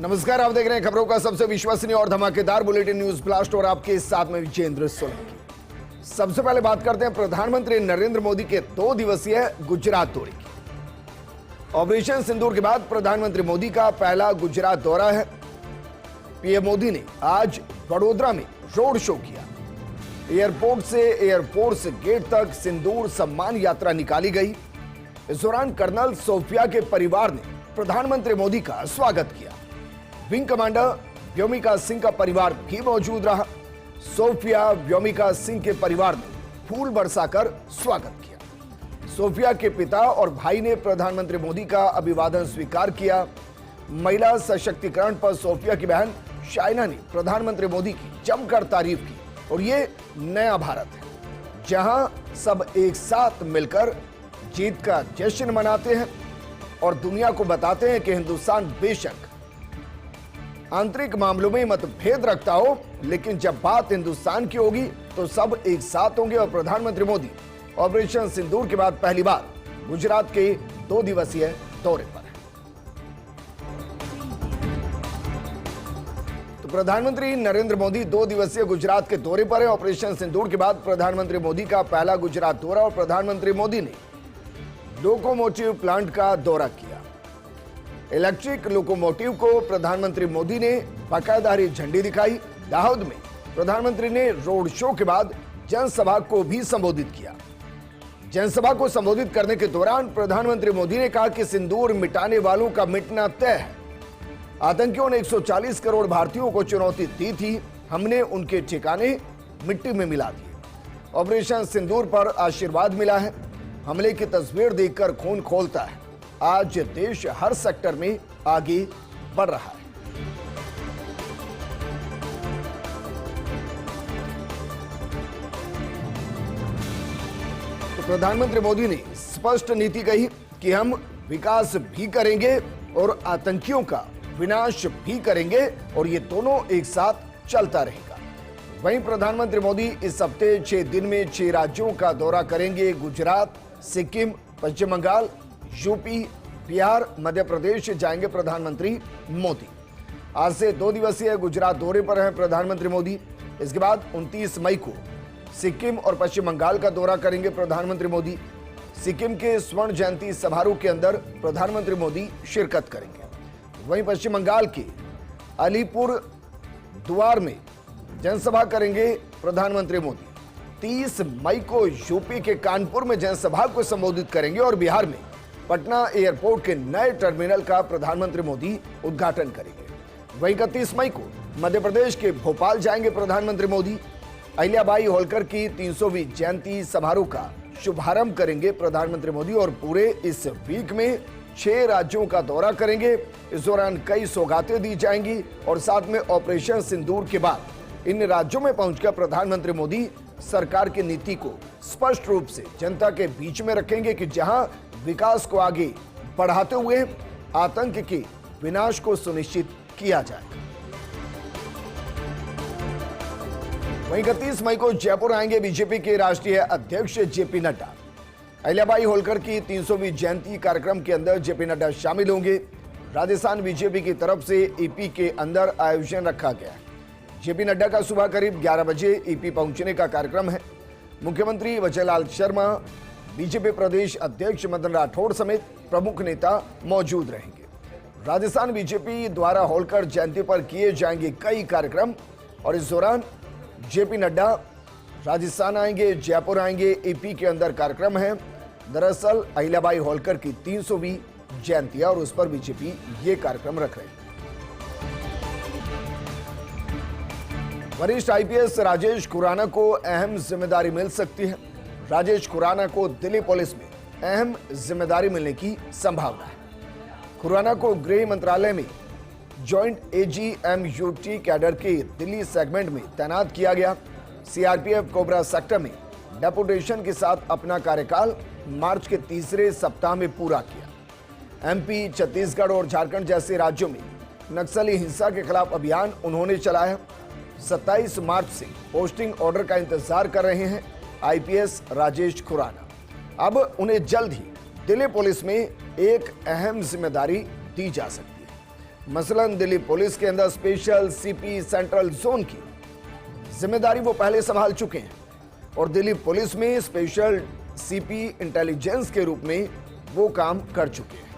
नमस्कार, आप देख रहे हैं खबरों का सबसे विश्वसनीय और धमाकेदार बुलेटिन न्यूज ब्लास्ट और आपके साथ में विजेंद्र सोलंकी। सबसे पहले बात करते हैं प्रधानमंत्री नरेंद्र मोदी के 2 दिवसीय गुजरात दौरे की। ऑपरेशन सिंदूर के बाद प्रधानमंत्री मोदी का पहला गुजरात दौरा है। पीएम मोदी ने आज वडोदरा में रोड शो किया। एयरपोर्ट से एयरफोर्स गेट तक सिंदूर सम्मान यात्रा निकाली गई। इस दौरान कर्नल सोफिया के परिवार ने प्रधानमंत्री मोदी का स्वागत किया। विंग कमांडर व्योमिका सिंह का परिवार भी मौजूद रहा। सोफिया व्योमिका सिंह के परिवार ने फूल बरसाकर स्वागत किया। सोफिया के पिता और भाई ने प्रधानमंत्री मोदी का अभिवादन स्वीकार किया। महिला सशक्तिकरण पर सोफिया की बहन शाइना ने प्रधानमंत्री मोदी की जमकर तारीफ की और ये नया भारत है जहां सब एक साथ मिलकर जीत का जश्न मनाते हैं और दुनिया को बताते हैं कि हिंदुस्तान बेशक आंतरिक मामलों में मतभेद रखता हो, लेकिन जब बात हिंदुस्तान की होगी तो सब एक साथ होंगे। और प्रधानमंत्री मोदी ऑपरेशन सिंदूर के बाद पहली बार गुजरात के 2 दिवसीय दौरे पर हैं। तो प्रधानमंत्री नरेंद्र मोदी 2 दिवसीय गुजरात के दौरे पर हैं। ऑपरेशन सिंदूर के बाद प्रधानमंत्री मोदी का पहला गुजरात दौरा और प्रधानमंत्री मोदी ने लोकोमोटिव प्लांट का दौरा किया। इलेक्ट्रिक लोकोमोटिव को प्रधानमंत्री मोदी ने बाकायदा हरी झंडी दिखाई। दाहोद में प्रधानमंत्री ने रोड शो के बाद जनसभा को भी संबोधित किया। जनसभा को संबोधित करने के दौरान प्रधानमंत्री मोदी ने कहा कि सिंदूर मिटाने वालों का मिटना तय है। आतंकियों ने 140 करोड़ भारतीयों को चुनौती दी थी, हमने उनके ठिकाने मिट्टी में मिला दिए। ऑपरेशन सिंदूर पर आशीर्वाद मिला है। हमले की तस्वीर देखकर खून खौलता है। आज देश हर सेक्टर में आगे बढ़ रहा है। तो प्रधानमंत्री मोदी ने स्पष्ट नीति कही कि हम विकास भी करेंगे और आतंकियों का विनाश भी करेंगे और ये दोनों एक साथ चलता रहेगा। वहीं प्रधानमंत्री मोदी इस हफ्ते 6 दिन में 6 राज्यों का दौरा करेंगे। गुजरात, सिक्किम, पश्चिम बंगाल, यूपी, बिहार, मध्य प्रदेश जाएंगे प्रधानमंत्री मोदी। आज से 2 दिवसीय गुजरात दौरे पर हैं प्रधानमंत्री मोदी। इसके बाद 29 मई को सिक्किम और पश्चिम बंगाल का दौरा करेंगे प्रधानमंत्री मोदी। सिक्किम के स्वर्ण जयंती समारोह के अंदर प्रधानमंत्री मोदी शिरकत करेंगे। वहीं पश्चिम बंगाल के अलीपुर द्वार में जनसभा करेंगे प्रधानमंत्री मोदी। 30 मई को यूपी के कानपुर में जनसभा को संबोधित करेंगे और बिहार में पटना एयरपोर्ट के नए टर्मिनल का प्रधानमंत्री मोदी उद्घाटन करेंगे। वहीं 31 मई को मध्य प्रदेश के भोपाल जाएंगे प्रधानमंत्री मोदी। अहिल्याबाई होलकर की 300वीं जयंती समारोह का शुभारंभ करेंगे प्रधानमंत्री मोदी और पूरे इस वीक में 6 राज्यों का दौरा करेंगे। इस दौरान कई सौगातें दी जाएंगी और साथ में ऑपरेशन सिंदूर के बाद इन राज्यों में पहुंचकर प्रधानमंत्री मोदी सरकार की नीति को स्पष्ट रूप से जनता के बीच में रखेंगे कि जहां विकास को आगे बढ़ाते हुए आतंक के विनाश को सुनिश्चित किया जाएगा। वहीं 31 मई को जयपुर आएंगे बीजेपी के राष्ट्रीय अध्यक्ष जेपी नड्डा। अहिल्याबाई होलकर की 300वीं जयंती कार्यक्रम के अंदर जेपी नड्डा शामिल होंगे। राजस्थान बीजेपी की तरफ से ईपी के अंदर आयोजन रखा गया है। जेपी नड्डा का सुबह करीब 11 बजे ईपी पहुंचने का कार्यक्रम है। मुख्यमंत्री वजयलाल शर्मा, बीजेपी प्रदेश अध्यक्ष मदन राठौड़ समेत प्रमुख नेता मौजूद रहेंगे। राजस्थान बीजेपी द्वारा होलकर जयंती पर किए जाएंगे कई कार्यक्रम और इस दौरान जेपी नड्डा राजस्थान आएंगे, जयपुर आएंगे। ईपी के अंदर कार्यक्रम है। दरअसल अहिल्याबाई होलकर की 300वीं जयंती है और उस पर बीजेपी ये कार्यक्रम रख रही है। वरिष्ठ आईपीएस राजेश खुराना को अहम जिम्मेदारी मिल सकती है। राजेश खुराना को दिल्ली पुलिस में अहम जिम्मेदारी मिलने की संभावना है। खुराना को गृह मंत्रालय में जॉइंट एजीएमयूटी कैडर के दिल्ली सेगमेंट में तैनात किया गया। सीआरपीएफ कोबरा सेक्टर में डेपुटेशन के साथ अपना कार्यकाल मार्च के 3रे सप्ताह में पूरा किया। एमपी, छत्तीसगढ़ और झारखंड जैसे राज्यों में नक्सली हिंसा के खिलाफ अभियान उन्होंने चलाया। 27 मार्च से पोस्टिंग ऑर्डर का इंतजार कर रहे हैं आईपीएस राजेश खुराना। अब उन्हें जल्द ही दिल्ली पुलिस में एक अहम जिम्मेदारी दी जा सकती है। मसलन दिल्ली पुलिस के अंदर स्पेशल सीपी सेंट्रल जोन की जिम्मेदारी वो पहले संभाल चुके हैं और दिल्ली पुलिस में स्पेशल सीपी इंटेलिजेंस के रूप में वो काम कर चुके हैं।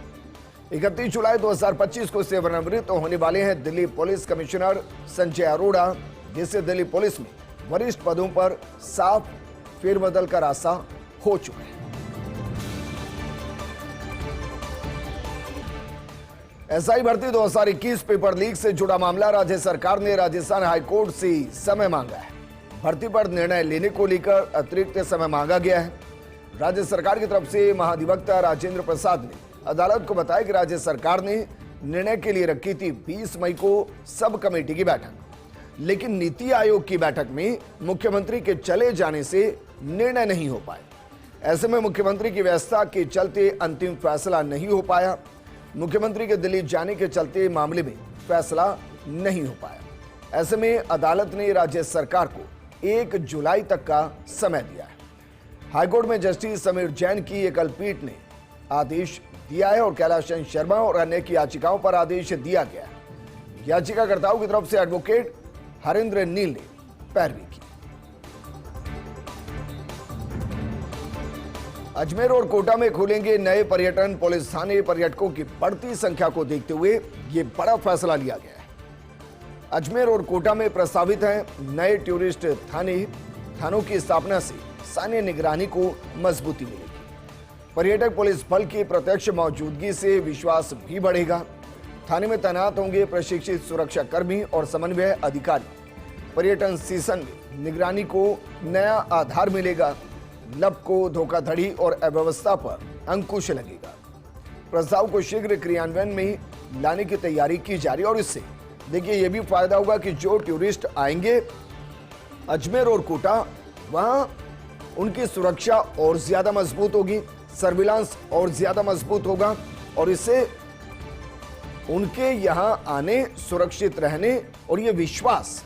31 जुलाई 2025 को सेवानिवृत्त होने वाले हैं दिल्ली पुलिस कमिश्नर संजय अरोड़ा, जिससे दिल्ली पुलिस में वरिष्ठ पदों पर साफ फेरबदल का रास्ता हो चुका है। एसआई भर्ती 2021 पेपर लीक से जुड़ा मामला, राज्य सरकार ने राजस्थान हाईकोर्ट से समय मांगा है। भर्ती पर निर्णय लेने को लेकर अतिरिक्त समय मांगा गया है। राज्य सरकार की तरफ से महाधिवक्ता राजेंद्र प्रसाद ने अदालत को बताया कि राज्य सरकार ने निर्णय के लिए रखी थी 20 मई को सब कमेटी की बैठक, लेकिन नीति आयोग की बैठक में मुख्यमंत्री के चले जाने से निर्णय नहीं हो पाए। ऐसे में मुख्यमंत्री की व्यवस्था के चलते अंतिम फैसला नहीं हो पाया। मुख्यमंत्री के दिल्ली जाने के चलते मामले में फैसला नहीं हो पाया। ऐसे में अदालत ने राज्य सरकार को 1 जुलाई तक का समय दिया है। हाईकोर्ट में जस्टिस समीर जैन की एकल पीठ ने आदेश दिया है और कैलाश चंद्र शर्मा और अन्य की याचिकाओं पर आदेश दिया गया है। याचिकाकर्ताओं की तरफ से एडवोकेट हरेंद्र नील ने पैरवी की। अजमेर और कोटा में खुलेंगे नए पर्यटन पुलिस थाने। पर्यटकों की बढ़ती संख्या को देखते हुए यह बड़ा फैसला लिया गया है। अजमेर और कोटा में प्रस्तावित है नए टूरिस्ट थानों की स्थापना से स्थानीय निगरानी को मजबूती मिलेगी। पर्यटक पुलिस बल की प्रत्यक्ष मौजूदगी से विश्वास भी बढ़ेगा। थाने में तैनात होंगे प्रशिक्षित सुरक्षा कर्मी और समन्वय अधिकारी। पर्यटन सीजन में निगरानी को नया आधार मिलेगा। लब को धोखाधड़ी और अव्यवस्था पर अंकुश लगेगा। प्रस्ताव को शीघ्र क्रियान्वयन में लाने की तैयारी की जा रही है और इससे देखिए ये भी फायदा होगा कि जो टूरिस्ट आएंगे अजमेर और कोटा, वहां उनकी सुरक्षा और ज्यादा मजबूत होगी, सर्विलांस और ज्यादा मजबूत होगा और इससे उनके यहां आने, सुरक्षित रहने और ये विश्वास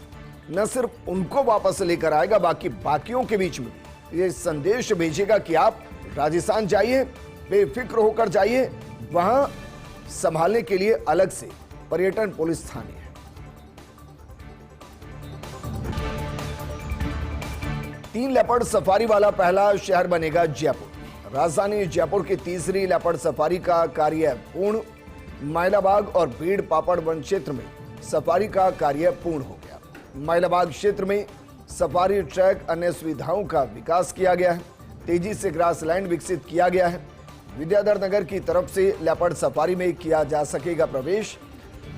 न सिर्फ उनको वापस लेकर आएगा, बाकियों के बीच में ये संदेश भेजेगा कि आप राजस्थान जाइए, बेफिक्र होकर जाइए, वहां संभालने के लिए अलग से पर्यटन पुलिस थाने है। 3 लेपर्ड सफारी वाला पहला शहर बनेगा जयपुर। राजधानी जयपुर की तीसरी लेपर्ड सफारी का कार्य पूर्ण। माइलाबाग और भीड़ पापड़ वन क्षेत्र में सफारी का कार्य पूर्ण हो गया। माइलाबाग क्षेत्र में सफारी ट्रैक, अन्य सुविधाओं का विकास किया गया है। तेजी से ग्रासलैंड विकसित किया गया है। विद्याधर नगर की तरफ से लेपर्ड सफारी में किया जा सकेगा प्रवेश।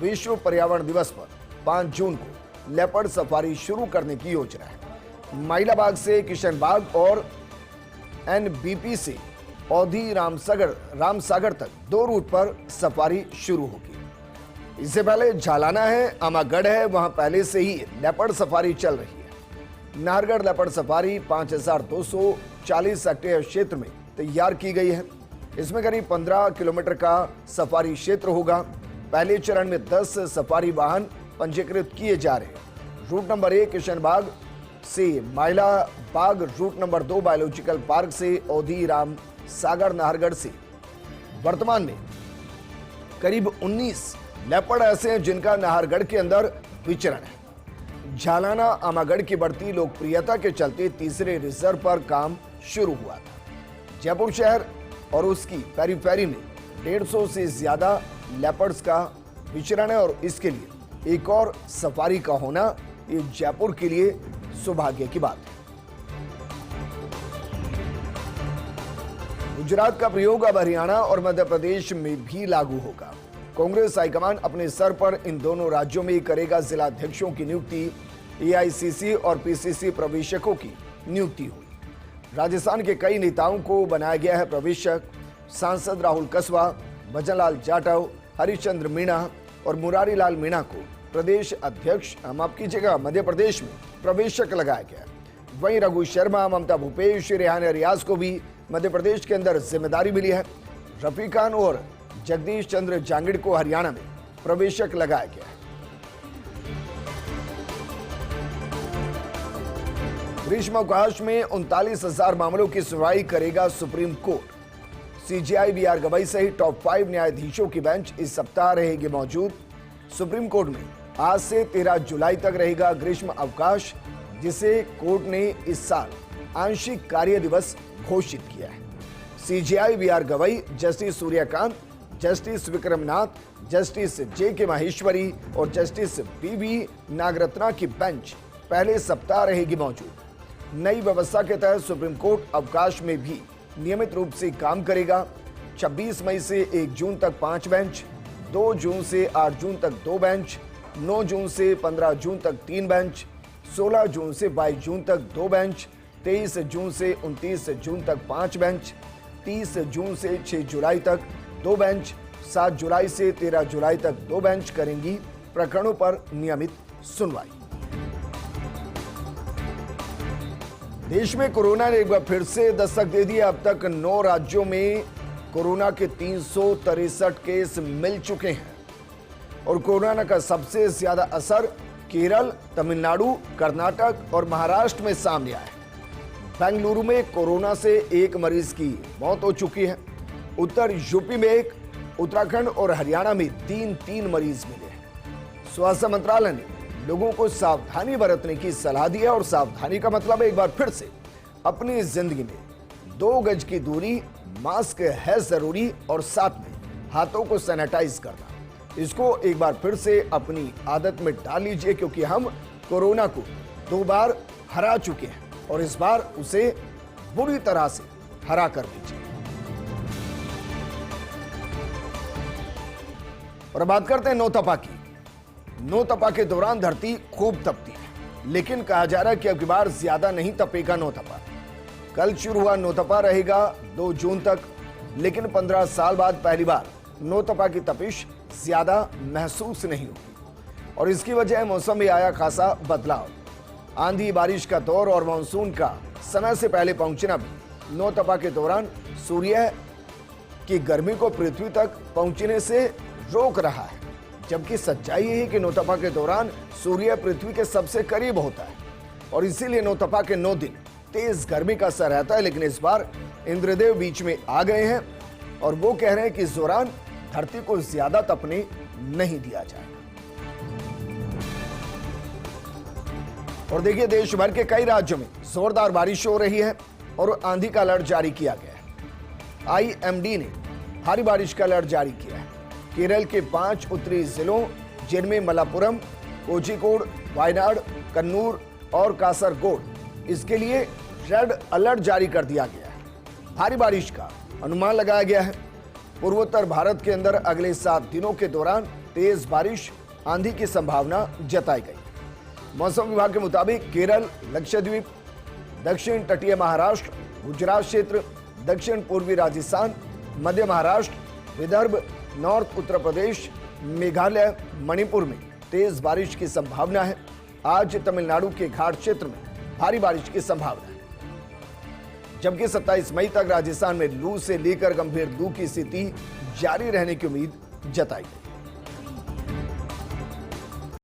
विश्व पर्यावरण दिवस पर 5 जून को लेपर्ड सफारी शुरू करने की योजना है। माइलाबाग से किशनबाग और एनबीपी से औधी रामसागर तक 2 रूट पर सफारी शुरू होगी। इससे पहले झालाना है, आमागढ़ है, वहां पहले से ही लेपर्ड सफारी चल रही है। नाहरगढ़ लेपर्ड सफारी 5240 हेक्टेयर क्षेत्र में तैयार की गई है। इसमें करीब 15 किलोमीटर का सफारी क्षेत्र होगा। पहले चरण में 10 सफारी वाहन पंजीकृत किए जा रहे हैं। रूट नंबर 1 किशनबाग से माइलाबाग, रूट नंबर 2 बायोलॉजिकल पार्क से औधी राम सागर, नाहरगढ़ से। वर्तमान में करीब 19 लेपर्ड ऐसे हैं जिनका नाहरगढ़ के अंदर विचरण है। झालाना आमागढ़ की बढ़ती लोकप्रियता के चलते तीसरे रिजर्व पर काम शुरू हुआ था। जयपुर शहर और उसकी पेरीफेरी में 150 से ज्यादा लेपर्ड्स का विचरण है और इसके लिए एक और सफारी का होना ये जयपुर के लिए सौभाग्य की बात है। गुजरात का प्रयोग अब हरियाणा और मध्य प्रदेश में भी लागू होगा। कांग्रेस हाईकमान अपने स्तर पर इन दोनों राज्यों में करेगा जिलाध्यक्षों की नियुक्ति। एआईसीसी और पीसीसी प्रवेशकों की नियुक्ति हुई। राजस्थान के कई नेताओं को बनाया गया है प्रवेशक। सांसद राहुल कसवा, भजनलाल जाटव, हरिश्चंद्र मीणा और मुरारी लाल मीणा को प्रदेश अध्यक्ष, माफ कीजिएगा, मध्य प्रदेश में प्रवेशक लगाया गया। वहीं रघु शर्मा, ममता भूपेश, रेहान रियाज को भी मध्य प्रदेश के अंदर जिम्मेदारी मिली है। रफी खान और जगदीश चंद्र जांगिड़ को हरियाणा में प्रवेशक लगाया गया है। ग्रीष्मावकाश में 39,000 मामलों की सुनवाई करेगा Supreme Court. CJI, BR Gavai सहित टॉप 5 न्यायाधीशों की बेंच इस सप्ताह रहेगी मौजूद। सुप्रीम कोर्ट में आज से 13 जुलाई तक रहेगा ग्रीष्म अवकाश, जिसे कोर्ट ने इस साल आंशिक कार्य दिवस घोषित किया है। CJI VR. Gavai, justice Suryakant, justice Vikram Nath, justice JK. Maheshwari और जस्टिस बी.वी. नागरत्ना की बेंच पहले सप्ताह रहेगी मौजूद। नई व्यवस्था के तहत सुप्रीम कोर्ट अवकाश में भी नियमित रूप से काम करेगा। 26 मई से 1 जून तक 5 बेंच, 2 जून से 8 जून तक 2 बेंच, 9 जून से 15 जून तक 3 बेंच, 16 जून से 22 जून तक 2 बेंच, 23 जून से 29 जून तक 5 बेंच, 30 जून से 6 जुलाई तक 2 बेंच, 7 जुलाई से 13 जुलाई तक 2 बेंच करेंगी प्रकरणों पर नियमित सुनवाई। देश में कोरोना ने एक बार फिर से दस्तक दे दी। अब तक 9 राज्यों में कोरोना के 363 केस मिल चुके हैं और कोरोना का सबसे ज्यादा असर केरल, तमिलनाडु, कर्नाटक और महाराष्ट्र में सामने आया है। बेंगलुरु में कोरोना से 1 मरीज की मौत हो चुकी है। उत्तर यूपी में 1, उत्तराखंड और हरियाणा में 3 मरीज मिले हैं। स्वास्थ्य मंत्रालय ने लोगों को सावधानी बरतने की सलाह दी है और सावधानी का मतलब एक बार फिर से अपनी जिंदगी में 2 गज की दूरी, मास्क है जरूरी और साथ में हाथों को सैनिटाइज करना। इसको एक बार फिर से अपनी आदत में डाल लीजिए, क्योंकि हम कोरोना को 2 बार हरा चुके हैं और इस बार उसे बुरी तरह से हरा कर दीजिए। और बात करते हैं नौतपा की। नौतपा के दौरान धरती खूब तपती है, लेकिन कहा जा रहा है कि अब की बार ज्यादा नहीं तपेगा नौतपा। कल शुरू हुआ नौतपा रहेगा 2 जून तक, लेकिन 15 साल बाद पहली बार नौतपा की तपिश ज्यादा महसूस नहीं होगी और इसकी वजह मौसम में आया खासा बदलाव। आंधी, बारिश का दौर और मानसून का समय से पहले पहुंचना भी नौतपा के दौरान सूर्य की गर्मी को पृथ्वी तक पहुंचने से रोक रहा है, जबकि सच्चाई है कि नौतपा के दौरान सूर्य पृथ्वी के सबसे करीब होता है और इसीलिए नौतपा के 9 दिन तेज गर्मी का असर रहता है। लेकिन इस बार इंद्रदेव बीच में आ गए हैं और वो कह रहे हैं कि इस दौरान धरती को ज्यादा तपने नहीं दिया जाएगा। और देखिए, देश भर के कई राज्यों में जोरदार बारिश हो रही है और आंधी का अलर्ट जारी किया गया है। आईएमडी ने भारी बारिश का अलर्ट जारी किया है। केरल के 5 उत्तरी जिलों, जिनमें मलापुरम, कोझिकोड, वायनाड, कन्नूर और कासरगोड, इसके लिए रेड अलर्ट जारी कर दिया गया है। भारी बारिश का अनुमान लगाया गया है। पूर्वोत्तर भारत के अंदर अगले 7 दिनों के दौरान तेज बारिश, आंधी की संभावना जताई गई। मौसम विभाग के मुताबिक केरल, लक्षद्वीप, दक्षिण तटीय महाराष्ट्र, गुजरात क्षेत्र, दक्षिण पूर्वी राजस्थान, मध्य महाराष्ट्र, विदर्भ, नॉर्थ उत्तर प्रदेश, मेघालय, मणिपुर में तेज बारिश की संभावना है। आज तमिलनाडु के घाट क्षेत्र में भारी बारिश की संभावना है, जबकि 27 मई तक राजस्थान में लू से लेकर गंभीर लू की स्थिति जारी रहने की उम्मीद जताई गई।